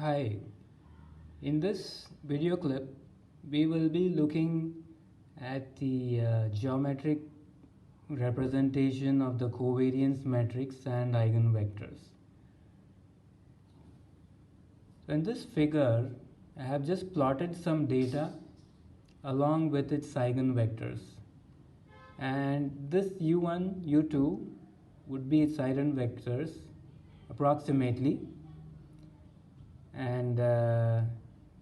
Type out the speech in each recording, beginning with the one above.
Hi, in this video clip, we will be looking at the geometric representation of the covariance matrix and eigenvectors. So in this figure, I have just plotted some data along with its eigenvectors. And this u1, u2 would be its eigenvectors approximately. And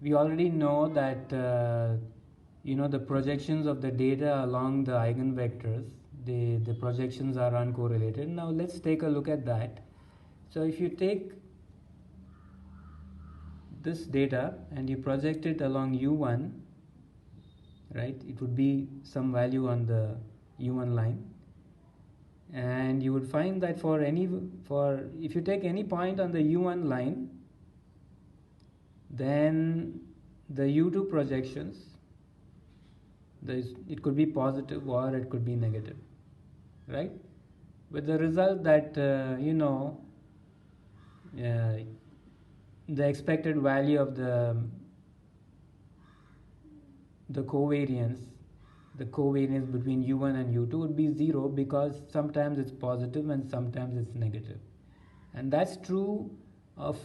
we already know that the projections of the data along the eigenvectors, the projections are uncorrelated. Now let's take a look at that. So if you take this data and you project it along u1, right, it would be some value on the u1 line, and you would find that if you take any point on the u1 line, then the u2 projections, it could be positive or it could be negative, right? With the result that the expected value of the covariance between u1 and u2 would be 0, because sometimes it's positive and sometimes it's negative. And that's true of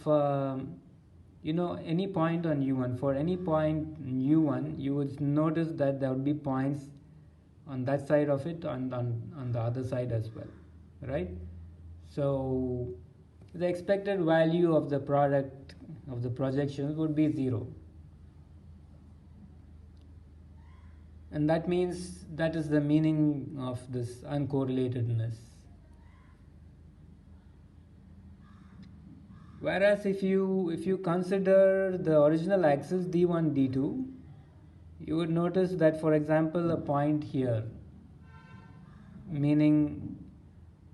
any point on u1. For any point in u1, you would notice that there would be points on that side of it, on the other side as well, right? So the expected value of the product of the projections would be 0. And that means that is the meaning of this uncorrelatedness. Whereas if you consider the original axis d1, d2, you would notice that, for example, a point here, meaning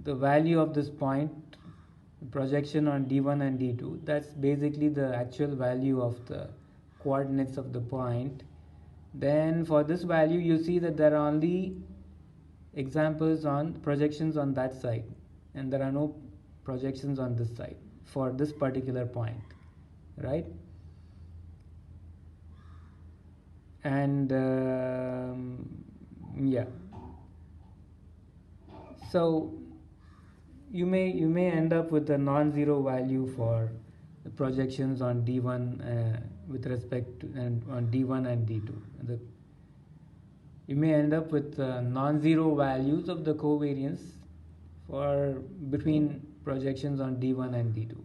the value of this point, projection on d1 and d2, that's basically the actual value of the coordinates of the point. Then for this value, you see that there are only examples on projections on that side, and there are no projections on this side for this particular point, right? And yeah, so you may end up with a non-zero value for the projections on d1 with respect to on d1 and d2. You may end up with non-zero values of the covariance for between projections on d1 and d2.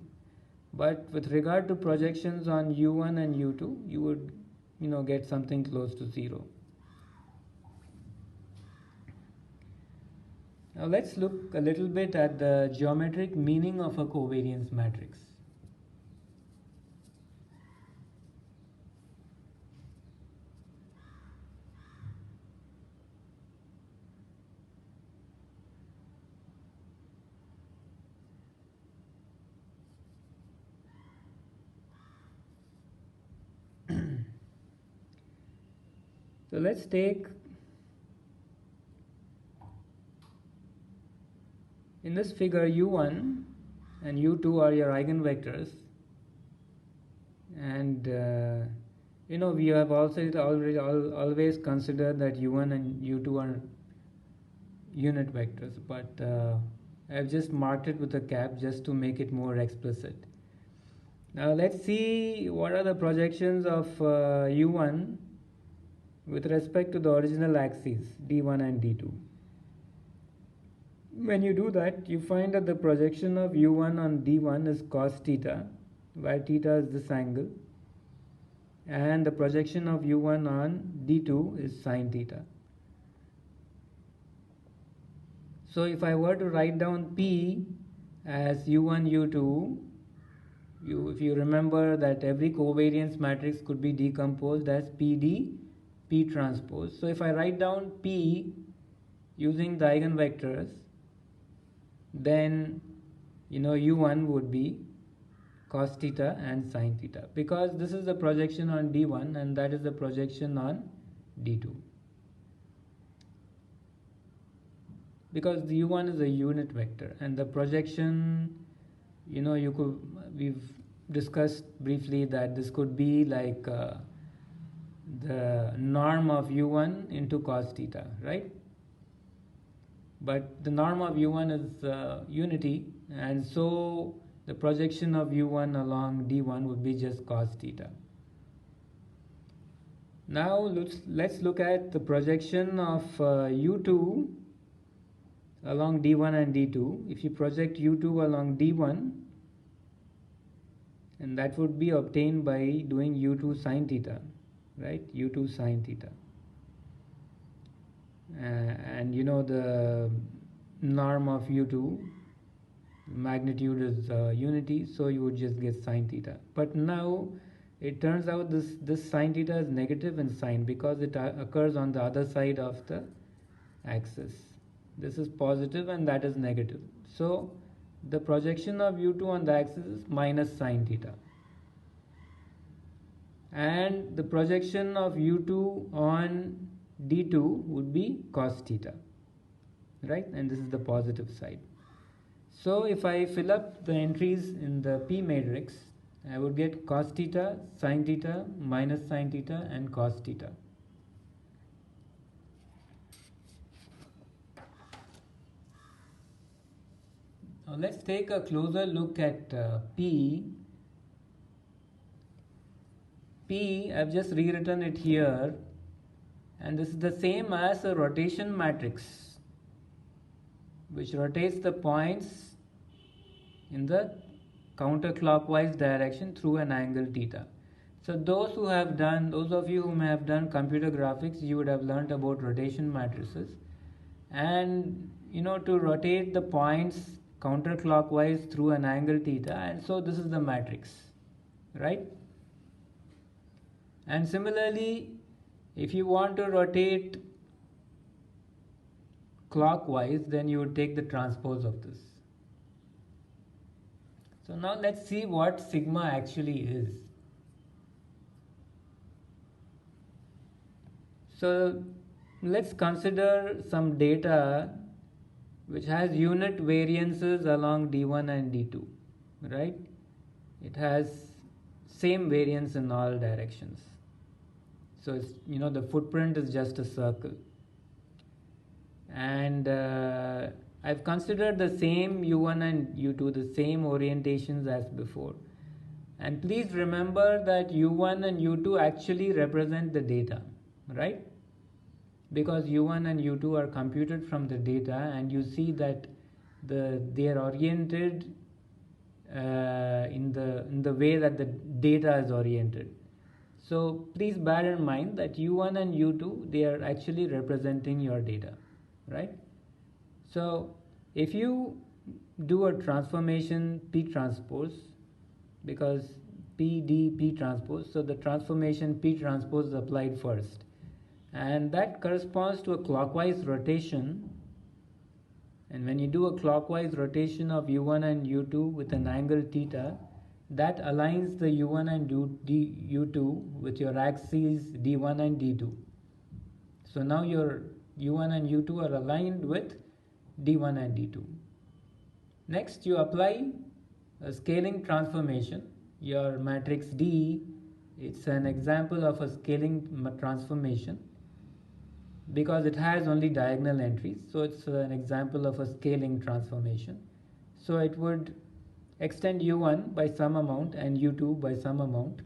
But with regard to projections on u1 and u2, you would get something close to 0. Now let's look a little bit at the geometric meaning of a covariance matrix. So let's take, in this figure, u1 and u2 are your eigenvectors, and we have also always considered that u1 and u2 are unit vectors, but I've just marked it with a cap just to make it more explicit. Now let's see what are the projections of u1 with respect to the original axes d1 and d2. When you do that, you find that the projection of u1 on d1 is cos theta, where theta is this angle, and the projection of u1 on d2 is sin theta. So if I were to write down P as u1, u2, if you remember that every covariance matrix could be decomposed as PD, P transpose. So if I write down P using the eigenvectors, then u1 would be cos theta and sin theta, because this is the projection on d1 and that is the projection on d2. Because the u1 is a unit vector, and the projection, we've discussed briefly that this could be like the norm of u1 into cos theta, right? But the norm of u1 is unity, and so the projection of u1 along d1 would be just cos theta. Now let's look at the projection of u2 along d1 and d2. If you project u2 along d1, and that would be obtained by doing u2 sine theta, right? u2 sine theta. And you know the norm of u2, magnitude is unity, so you would just get sine theta. But now it turns out this sine theta is negative in sign because it occurs on the other side of the axis. This is positive and that is negative. So the projection of u2 on the axis is minus sine theta. And the projection of u2 on d2 would be cos theta, right? And this is the positive side. So if I fill up the entries in the P matrix, I would get cos theta, sin theta, minus sin theta, and cos theta. Now let's take a closer look at P. P, I've just rewritten it here, and this is the same as a rotation matrix, which rotates the points in the counterclockwise direction through an angle theta. So those of you who have done computer graphics, you would have learned about rotation matrices. And you know, to rotate the points counterclockwise through an angle theta, and so this is the matrix, right? And similarly, if you want to rotate clockwise, then you would take the transpose of this. So now let's see what sigma actually is. So let's consider some data which has unit variances along d1 and d2, right? It has same variance in all directions. So it's, you know, the footprint is just a circle. And I've considered the same u1 and u2, the same orientations as before. And please remember that u1 and u2 actually represent the data, right? Because u1 and u2 are computed from the data, and you see that they are oriented in the way that the data is oriented. So please bear in mind that u1 and u2, they are actually representing your data, right? So if you do a transformation P transpose, because P D P transpose, so the transformation P transpose is applied first, and that corresponds to a clockwise rotation. And when you do a clockwise rotation of u1 and u2 with an angle theta, that aligns the u1 and u2 with your axes d1 and d2. So now your u1 and u2 are aligned with d1 and d2. Next, you apply a scaling transformation. Your matrix D, it's an example of a scaling transformation because it has only diagonal entries. So it's an example of a scaling transformation. So it would extend u1 by some amount and u2 by some amount,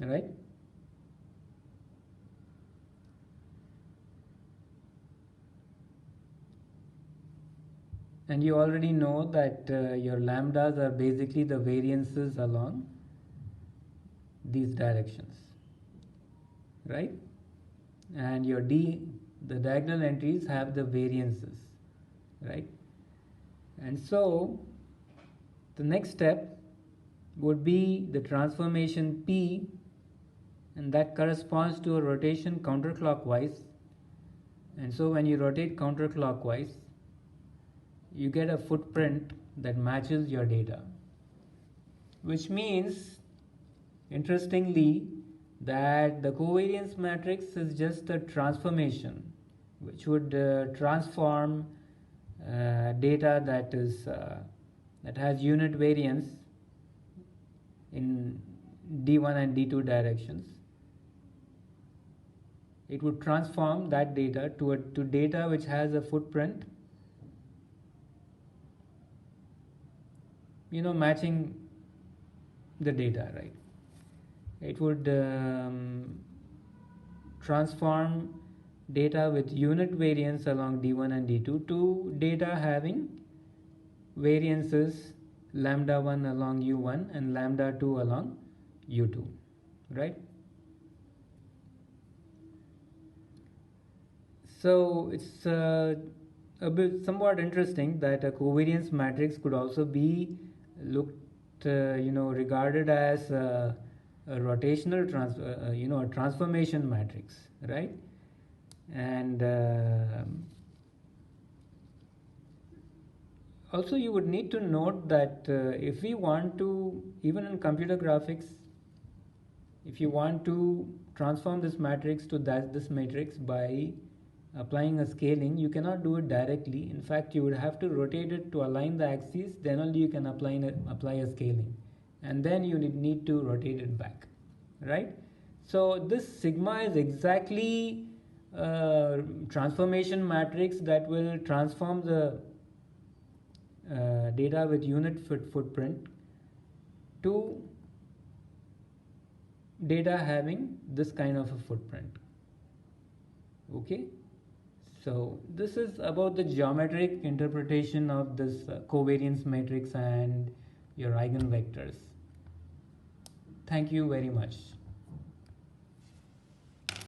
right? And you already know that your lambdas are basically the variances along these directions, right? And your D, the diagonal entries have the variances, right? And so the next step would be the transformation P, and that corresponds to a rotation counterclockwise. And so when you rotate counterclockwise, you get a footprint that matches your data, which means, interestingly, that the covariance matrix is just a transformation which would transform data that has unit variance in D1 and D2 directions. It would transform that data to data which has a footprint, matching the data, right? It would transform data with unit variance along D1 and D2 to data having variances lambda 1 along U1 and lambda 2 along U2, right? So it's a bit somewhat interesting that a covariance matrix could also be looked, regarded as a rotational a transformation matrix, right? And also you would need to note that if we want to, even in computer graphics, if you want to transform this matrix to this matrix by applying a scaling, you cannot do it directly. In fact, you would have to rotate it to align the axes, then only you can apply a scaling, and then you need to rotate it back, right? So this sigma is exactly a transformation matrix that will transform the data with unit footprint to data having this kind of a footprint. Okay, so this is about the geometric interpretation of this covariance matrix and your eigenvectors. Thank you very much.